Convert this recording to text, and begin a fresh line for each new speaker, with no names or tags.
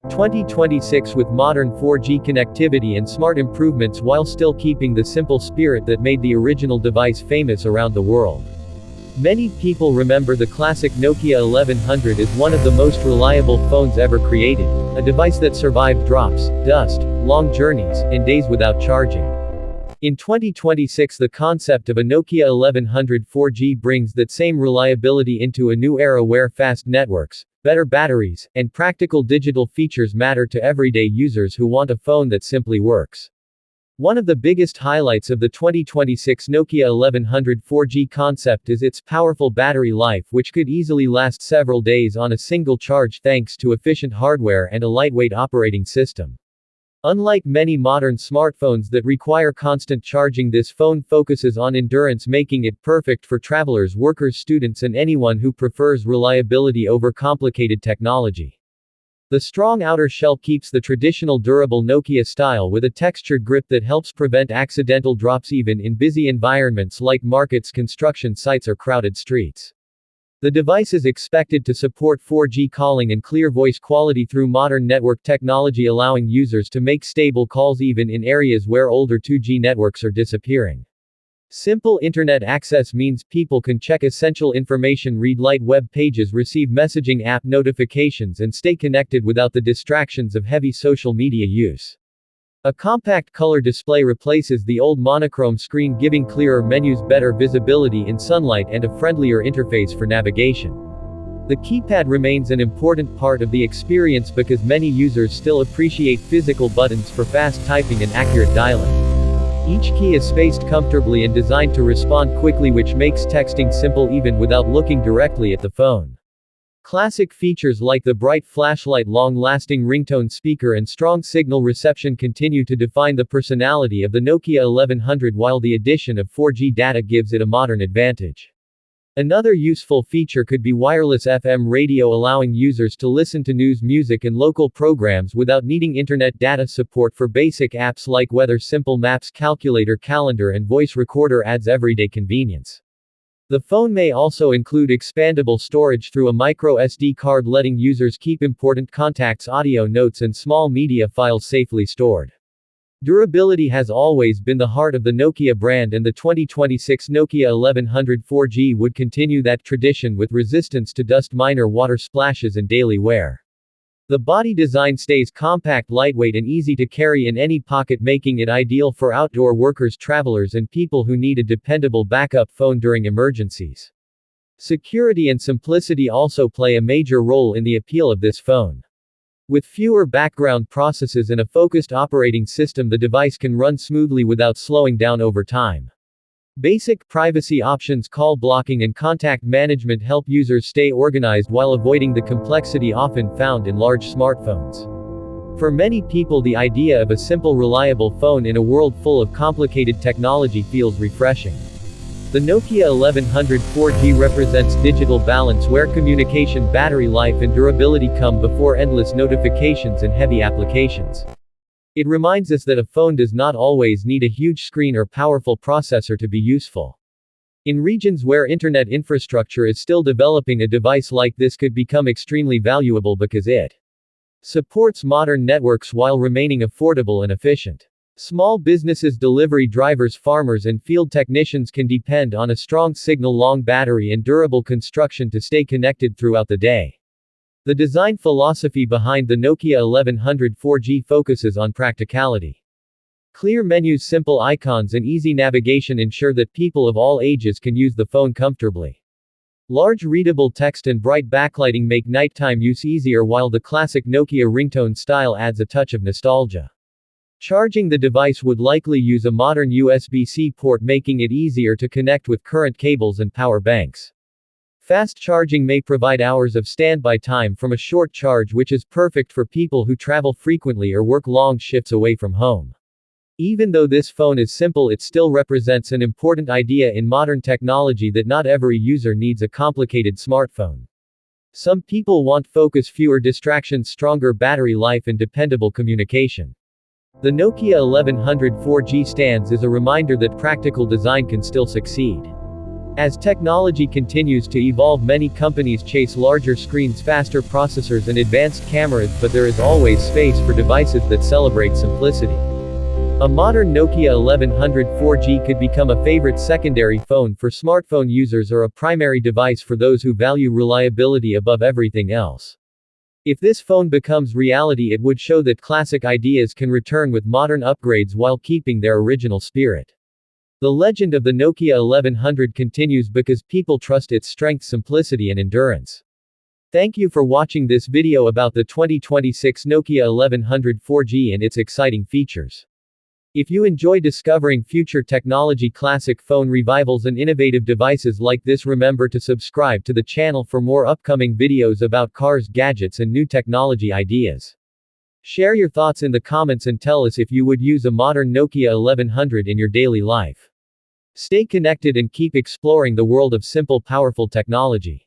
2026 with modern 4G connectivity and smart improvements while still keeping the simple spirit that made the original device famous around the world. Many people remember the classic Nokia 1100 as one of the most reliable phones ever created, a device that survived drops, dust, long journeys, and days without charging. In 2026 the concept of a Nokia 1100 4G brings that same reliability into a new era where fast networks, better batteries, and practical digital features matter to everyday users who want a phone that simply works. One of the biggest highlights of the 2026 Nokia 1100 4G concept is its powerful battery life, which could easily last several days on a single charge thanks to efficient hardware and a lightweight operating system. Unlike many modern smartphones that require constant charging, this phone focuses on endurance, making it perfect for travelers, workers, students, and anyone who prefers reliability over complicated technology. The strong outer shell keeps the traditional durable Nokia style with a textured grip that helps prevent accidental drops even in busy environments like markets, construction sites, or crowded streets. The device is expected to support 4G calling and clear voice quality through modern network technology, allowing users to make stable calls even in areas where older 2G networks are disappearing. Simple internet access means people can check essential information, read light web pages, receive messaging app notifications, and stay connected without the distractions of heavy social media use. A compact color display replaces the old monochrome screen, giving clearer menus, better visibility in sunlight, and a friendlier interface for navigation. The keypad remains an important part of the experience because many users still appreciate physical buttons for fast typing and accurate dialing. Each key is spaced comfortably and designed to respond quickly, which makes texting simple even without looking directly at the phone. Classic features like the bright flashlight, long-lasting ringtone speaker, and strong signal reception continue to define the personality of the Nokia 1100, while the addition of 4G data gives it a modern advantage. Another useful feature could be wireless FM radio, allowing users to listen to news, music, and local programs without needing internet data. Support for basic apps like weather, simple maps, calculator, calendar, and voice recorder adds everyday convenience. The phone may also include expandable storage through a micro SD card, letting users keep important contacts, audio notes, and small media files safely stored. Durability has always been the heart of the Nokia brand, and the 2026 Nokia 1100 4G would continue that tradition with resistance to dust, minor water splashes, and daily wear. The body design stays compact, lightweight, and easy to carry in any pocket, making it ideal for outdoor workers, travelers, and people who need a dependable backup phone during emergencies. Security and simplicity also play a major role in the appeal of this phone. With fewer background processes and a focused operating system, the device can run smoothly without slowing down over time. Basic privacy options, call blocking, and contact management help users stay organized while avoiding the complexity often found in large smartphones. For many people, the idea of a simple, reliable phone in a world full of complicated technology feels refreshing. The Nokia 1100 4G represents digital balance, where communication, battery life, and durability come before endless notifications and heavy applications. It reminds us that a phone does not always need a huge screen or powerful processor to be useful. In regions where internet infrastructure is still developing, a device like this could become extremely valuable because it supports modern networks while remaining affordable and efficient. Small businesses, delivery drivers, farmers, and field technicians can depend on a strong signal, long battery, and durable construction to stay connected throughout the day. The design philosophy behind the Nokia 1100 4G focuses on practicality. Clear menus, simple icons, and easy navigation ensure that people of all ages can use the phone comfortably. Large readable text and bright backlighting make nighttime use easier, while the classic Nokia ringtone style adds a touch of nostalgia. Charging the device would likely use a modern USB-C port, making it easier to connect with current cables and power banks. Fast charging may provide hours of standby time from a short charge, which is perfect for people who travel frequently or work long shifts away from home. Even though this phone is simple, it still represents an important idea in modern technology that not every user needs a complicated smartphone. Some people want focus, fewer distractions, stronger battery life, and dependable communication. The Nokia 1100 4G stands as a reminder that practical design can still succeed. As technology continues to evolve, many companies chase larger screens, faster processors and advanced cameras, but there is always space for devices that celebrate simplicity. A modern Nokia 1100 4G could become a favorite secondary phone for smartphone users or a primary device for those who value reliability above everything else. If this phone becomes reality, it would show that classic ideas can return with modern upgrades while keeping their original spirit. The legend of the Nokia 1100 continues because people trust its strength, simplicity and endurance. Thank you for watching this video about the 2026 Nokia 1100 4G and its exciting features. If you enjoy discovering future technology, classic phone revivals and innovative devices like this, remember to subscribe to the channel for more upcoming videos about cars, gadgets and new technology ideas. Share your thoughts in the comments and tell us if you would use a modern Nokia 1100 in your daily life. Stay connected and keep exploring the world of simple, powerful technology.